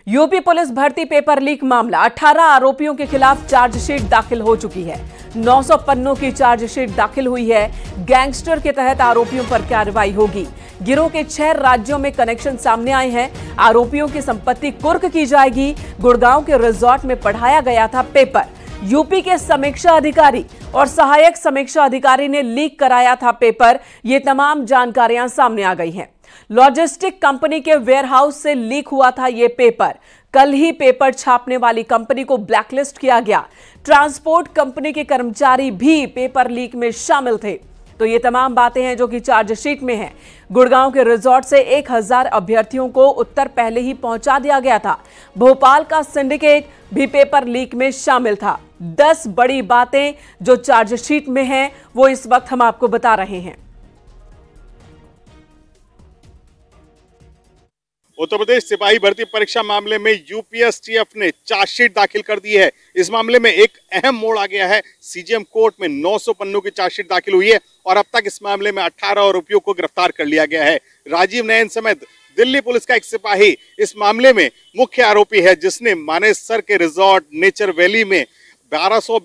UP police भर्ती paper leak मामला, 18 आरोपियों के खिलाफ चार्जशीट दाखिल हो चुकी है। 900 पन्नों की चार्जशीट दाखिल हुई है। गैंगस्टर के तहत आरोपियों पर कार्रवाई होगी। गिरोह के 6 राज्यों में कनेक्शन सामने आए हैं। आरोपियों की संपत्ति कुर्क की जाएगी। गुड़गांव के रिजॉर्ट में पढ़ाया गया था पेपर। यूपी के समीक्षा अधिकारी और सहायक समीक्षा अधिकारी ने लीक कराया था पेपर। ये तमाम जानकारियां सामने आ गई हैं। लॉजिस्टिक कंपनी के वेयरहाउस से लीक हुआ था यह पेपर। कल ही पेपर छापने वाली कंपनी को ब्लैकलिस्ट किया गया। ट्रांसपोर्ट कंपनी के कर्मचारी भी पेपर लीक में शामिल थे। तो ये तमाम बातें हैं जो कि चार्जशीट में हैं। गुड़गांव के रिजॉर्ट से 1000 अभ्यर्थियों को उत्तर पहले ही पहुंचा दिया गया था। भोपाल का सिंडिकेट भी पेपर लीक में शामिल था। 10 बड़ी बातें जो चार्जशीट में हैं वो इस वक्त हम आपको बता रहे हैं। उत्तर प्रदेश सिपाही भर्ती परीक्षा मामले में यूपीएससीएफ ने चार्जशीट दाखिल कर दी है। इस मामले में एक अहम मोड़ आ गया है। सीजेएम कोर्ट में 900 पन्नों की चार्जशीट दाखिल हुई है और अब तक इस मामले में 18 आरोपियों को गिरफ्तार कर लिया गया है। राजीव नयन समेत दिल्ली पुलिस का एक सिपाही इस मामले में मुख्य आरोपी है, जिसने मानेसर के रिजॉर्ट नेचर वैली में 1200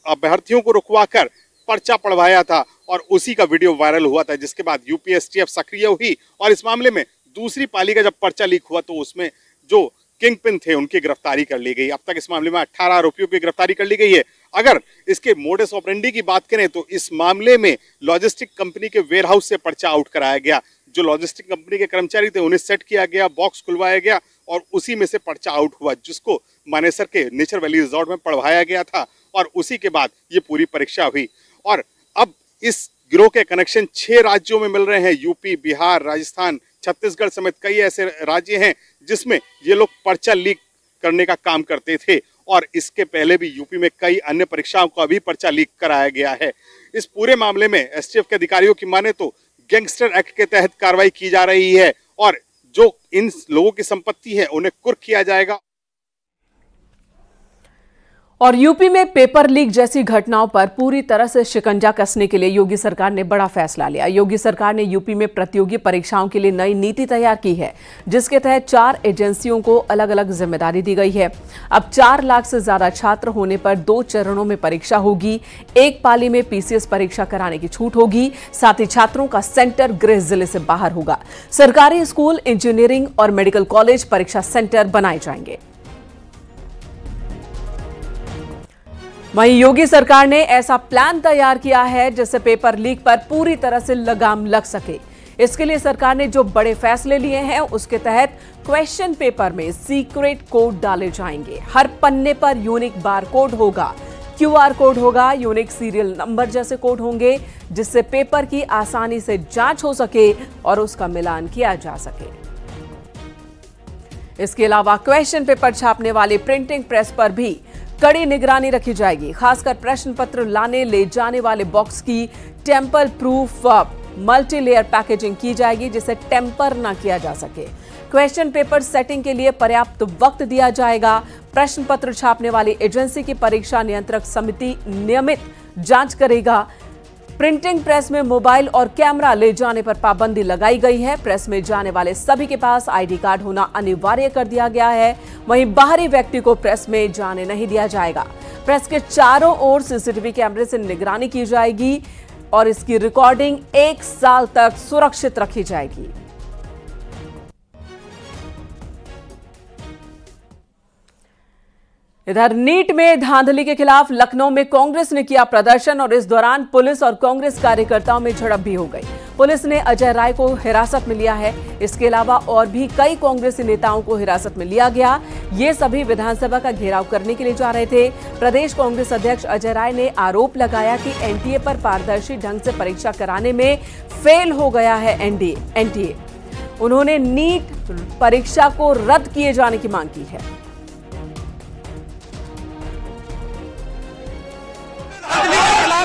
अभ्यर्थियों को रुकवाकर पर्चा पढ़वाया था और उसी का वीडियो वायरल हुआ था, जिसके बाद यूपीएससीएफ सक्रिय हुई और इस मामले में दूसरी पाली का जब पर्चा लीक हुआ तो उसमें जो किंगपिन थे उनकी गिरफ्तारी कर ली गई। अब तक इस मामले में 18 आरोपियों की गिरफ्तारी कर ली गई है। अगर इसके मोडस ऑपरेंडी की बात करें तो इस मामले में लॉजिस्टिक कंपनी के वेयरहाउस से पर्चा आउट कराया गया। जो लॉजिस्टिक कंपनी के कर्मचारी थे उन्हें सेट किया गया, बॉक्स खुलवाया गया और उसी में से पर्चा आउट हुआ, जिसको मानेसर के नेचर वैली रिजॉर्ट में पढ़वाया गया था और उसी के बाद ये पूरी परीक्षा हुई। और अब इस गिरोह के कनेक्शन 6 राज्यों में मिल रहे हैं। यूपी, बिहार, राजस्थान, छत्तीसगढ़ समेत कई ऐसे राज्य हैं जिसमें ये लोग पर्चा लीक करने का काम करते थे और इसके पहले भी यूपी में कई अन्य परीक्षाओं का भी पर्चा लीक कराया गया है। इस पूरे मामले में एसटीएफ के अधिकारियों की माने तो गैंगस्टर एक्ट के तहत कार्रवाई की जा रही है और जो इन लोगों की संपत्ति है उन्हें कुर्क किया जाएगा। और यूपी में पेपर लीक जैसी घटनाओं पर पूरी तरह से शिकंजा कसने के लिए योगी सरकार ने बड़ा फैसला लिया। योगी सरकार ने यूपी में प्रतियोगी परीक्षाओं के लिए नई नीति तैयार की है, जिसके तहत 4 एजेंसियों को अलग अलग जिम्मेदारी दी गई है। अब 4 लाख से ज्यादा छात्र होने पर 2 चरणों में परीक्षा होगी। एक पाली में पीसीएस परीक्षा कराने की छूट होगी। साथ ही छात्रों का सेंटर गृह जिले से बाहर होगा। सरकारी स्कूल, इंजीनियरिंग और मेडिकल कॉलेज परीक्षा सेंटर बनाए जाएंगे। वहीं योगी सरकार ने ऐसा प्लान तैयार किया है जिससे पेपर लीक पर पूरी तरह से लगाम लग सके। इसके लिए सरकार ने जो बड़े फैसले लिए हैं उसके तहत क्वेश्चन पेपर में सीक्रेट कोड डाले जाएंगे। हर पन्ने पर यूनिक बार कोड होगा, क्यूआर कोड होगा, यूनिक सीरियल नंबर जैसे कोड होंगे, जिससे पेपर की आसानी से जांच हो सके और उसका मिलान किया जा सके। इसके अलावा क्वेश्चन पेपर छापने वाली प्रिंटिंग प्रेस पर भी कड़ी निगरानी रखी जाएगी। खासकर प्रश्न पत्र लाने ले जाने वाले बॉक्स की tamper proof multi layer packaging की जाएगी, जिसे टेम्पर ना किया जा सके। क्वेश्चन पेपर सेटिंग के लिए पर्याप्त वक्त दिया जाएगा। प्रश्न पत्र छापने वाली एजेंसी की परीक्षा नियंत्रक समिति नियमित जांच करेगा। प्रिंटिंग प्रेस में मोबाइल और कैमरा ले जाने पर पाबंदी लगाई गई है। प्रेस में जाने वाले सभी के पास आईडी कार्ड होना अनिवार्य कर दिया गया है। वहीं बाहरी व्यक्ति को प्रेस में जाने नहीं दिया जाएगा। प्रेस के चारों ओर सीसीटीवी कैमरे से निगरानी की जाएगी और इसकी रिकॉर्डिंग 1 साल तक सुरक्षित रखी जाएगी। इधर नीट में धांधली के खिलाफ लखनऊ में कांग्रेस ने किया प्रदर्शन और इस दौरान पुलिस और कांग्रेस कार्यकर्ताओं में झड़प भी हो गई। पुलिस ने अजय राय को हिरासत में लिया है। इसके अलावा और भी कई कांग्रेसी नेताओं को हिरासत में लिया गया। ये सभी विधानसभा का घेराव करने के लिए जा रहे थे। प्रदेश कांग्रेस अध्यक्ष अजय राय ने आरोप लगाया कि एनटीए पर पारदर्शी ढंग से परीक्षा कराने में फेल हो गया है एनटीए। उन्होंने नीट परीक्षा को रद्द किए जाने की मांग की है।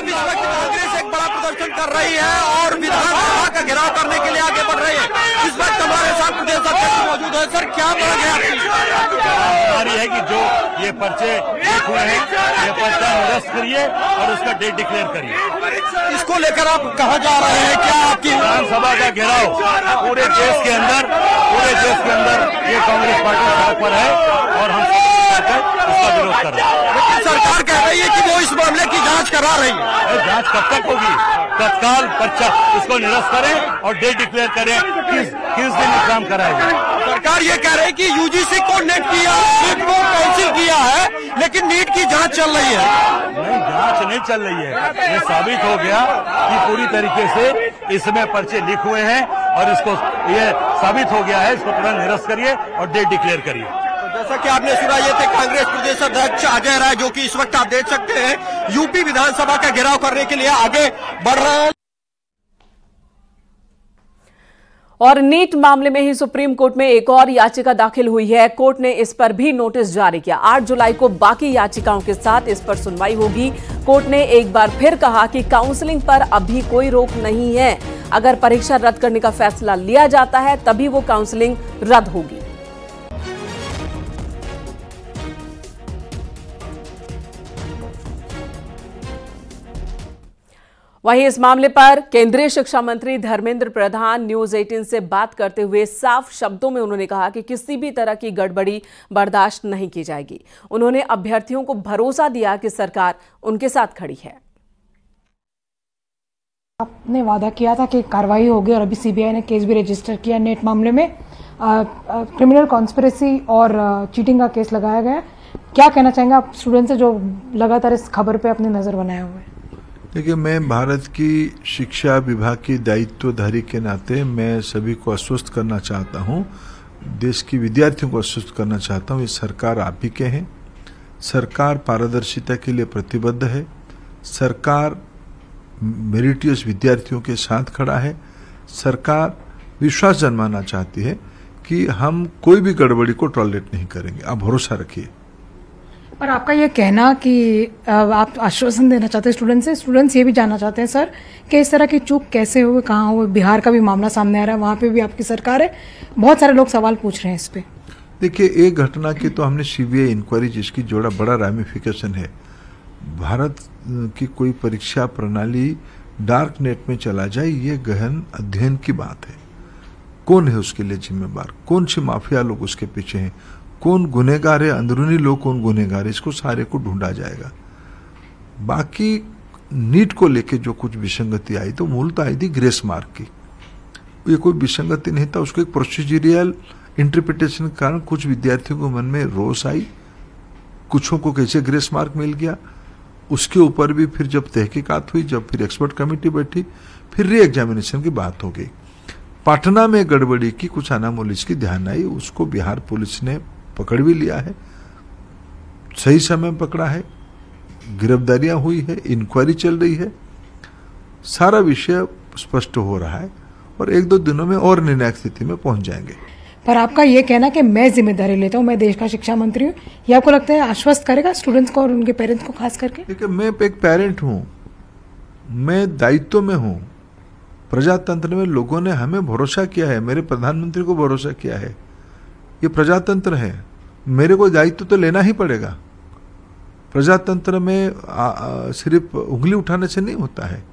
इस वक्त कांग्रेस एक बड़ा प्रदर्शन कर रही है और विधानसभा का घेराव करने के लिए आगे बढ़ रही है। इस वक्त हमारे साथ प्रदेश अध्यक्ष मौजूद है। सर, क्या मांग है आपकी? है कि जो ये पर्चे लीक हुए हैं, ये पर्चा निरस्त करिए और उसका डेट डिक्लेयर करिए। इसको लेकर आप कहाँ जा रहे हैं? क्या आपकी विधानसभा का घेराव पूरे देश के अंदर पूरे देश के अंदर ये कांग्रेस पार्टी सड़क पर है और हम इसका विरोध कर रहे हैं। लेकिन सरकार कह रही है कि वो इस मामले की जांच करा रही है। जांच कब तक होगी? तत्काल पर्चा इसको निरस्त करें और डेट डिक्लेयर करें किस दिन एग्जाम कराएगा। सरकार ये कह रही है कि यूजीसी को नीट को कैंसिल किया है, लेकिन नीट की जांच चल रही है। नहीं, जांच नहीं चल रही है। ये साबित हो गया कि पूरी तरीके से इसमें पर्चे लीक हुए हैं और इसको ये साबित हो गया है। इसको तुरंत निरस्त करिए और डेट डिक्लेयर करिए। जैसा कि आपने सुना, ये थे कांग्रेस प्रदेश अध्यक्ष अजय राय, जो कि इस वक्त आप देख सकते हैं यूपी विधानसभा का घेराव करने के लिए आगे बढ़ रहे हैं। और नीट मामले में ही सुप्रीम कोर्ट में एक और याचिका दाखिल हुई है। कोर्ट ने इस पर भी नोटिस जारी किया। 8 जुलाई को बाकी याचिकाओं के साथ इस पर सुनवाई होगी। कोर्ट ने एक बार फिर कहा कि काउंसलिंग पर अभी कोई रोक नहीं है। अगर परीक्षा रद्द करने का फैसला लिया जाता है तभी वो काउंसलिंग रद्द होगी। वहीं इस मामले पर केंद्रीय शिक्षा मंत्री धर्मेंद्र प्रधान न्यूज 18 से बात करते हुए साफ शब्दों में उन्होंने कहा कि किसी भी तरह की गड़बड़ी बर्दाश्त नहीं की जाएगी। उन्होंने अभ्यर्थियों को भरोसा दिया कि सरकार उनके साथ खड़ी है। आपने वादा किया था कि कार्रवाई होगी और अभी सीबीआई ने केस भी रजिस्टर किया नेट मामले में। क्रिमिनल कॉन्स्पिरेसी और चीटिंग का केस लगाया गया। क्या कहना चाहेंगे आप स्टूडेंट से जो लगातार इस खबर पे अपनी नजर बनाए हुए हैं? देखिए, मैं भारत की शिक्षा विभाग की दायित्वधारी के नाते मैं सभी को आश्वस्त करना चाहता हूं, देश की विद्यार्थियों को आश्वस्त करना चाहता हूं, ये सरकार आप ही के हैं। सरकार पारदर्शिता के लिए प्रतिबद्ध है। सरकार मेरिटियस विद्यार्थियों के साथ खड़ा है। सरकार विश्वास जन्माना चाहती है कि हम कोई भी गड़बड़ी को टॉलरेट नहीं करेंगे। आप भरोसा रखिए। पर आपका ये कहना कि आप आश्वासन देना चाहते हैं स्टूडेंट्स ये भी जानना चाहते हैं सर कि इस तरह की चूक कैसे हुई, कहाँ हुई? बिहार का भी मामला सामने आ रहा है, वहाँ पे भी आपकी सरकार है। बहुत सारे लोग सवाल पूछ रहे हैं इस पे। देखिए, एक घटना की तो हमने सीबीआई इंक्वायरी जिसकी जोड़ा बड़ा रामिफिकेशन है। भारत की कोई परीक्षा प्रणाली डार्क नेट में चला जाए, ये गहन अध्ययन की बात है। कौन है उसके लिए जिम्मेदार? कौन सी माफिया लोग उसके पीछे हैं? कौन गुनहगार है? अंदरूनी लोग कौन गुनहगार है? इसको सारे को ढूंढा जाएगा। बाकी नीट को लेके जो कुछ विसंगति आई तो मूलतः आई थी ग्रेस मार्क की। ये कोई विसंगति नहीं था, उसको एक प्रोसीजरियल इंटरप्रिटेशन के कारण कुछ विद्यार्थियों को मन में रोष आई। कुछों को कैसे ग्रेस मार्क मिल गया, उसके ऊपर भी फिर जब तहकीकात हुई, जब फिर एक्सपर्ट कमेटी बैठी, फिर री एग्जामिनेशन की बात हो गई। पटना में गड़बड़ी की कुछ अनामोली की ध्यान आई, उसको बिहार पुलिस ने पकड़ भी लिया है, सही समय पकड़ा है, गिरफ्तारियां हुई है, इंक्वायरी चल रही है, सारा विषय स्पष्ट हो रहा है और 1-2 दिनों में और निर्णायक स्थिति में पहुंच जाएंगे। पर आपका ये कहना कि मैं जिम्मेदारी लेता हूं, मैं देश का शिक्षा मंत्री हूं, ये आपको लगता है आश्वस्त करेगा स्टूडेंट्स को और उनके पेरेंट्स को खास करके? देखिए, मैं एक पेरेंट हूं, मैं दायित्व में हूं। प्रजातंत्र में लोगों ने हमें भरोसा किया है, मेरे प्रधानमंत्री को भरोसा किया है। ये प्रजातंत्र है, मेरे को दायित्व तो लेना ही पड़ेगा। प्रजातंत्र में सिर्फ उंगली उठाने से नहीं होता है,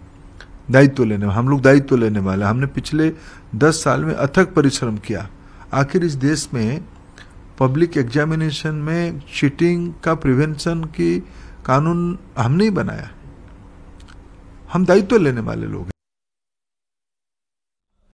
दायित्व लेने। हम लोग दायित्व लेने वाले। हमने पिछले 10 साल में अथक परिश्रम किया। आखिर इस देश में पब्लिक एग्जामिनेशन में चीटिंग का प्रिवेंशन की कानून हम नहीं बनाया। हम दायित्व लेने वाले लोग हैं।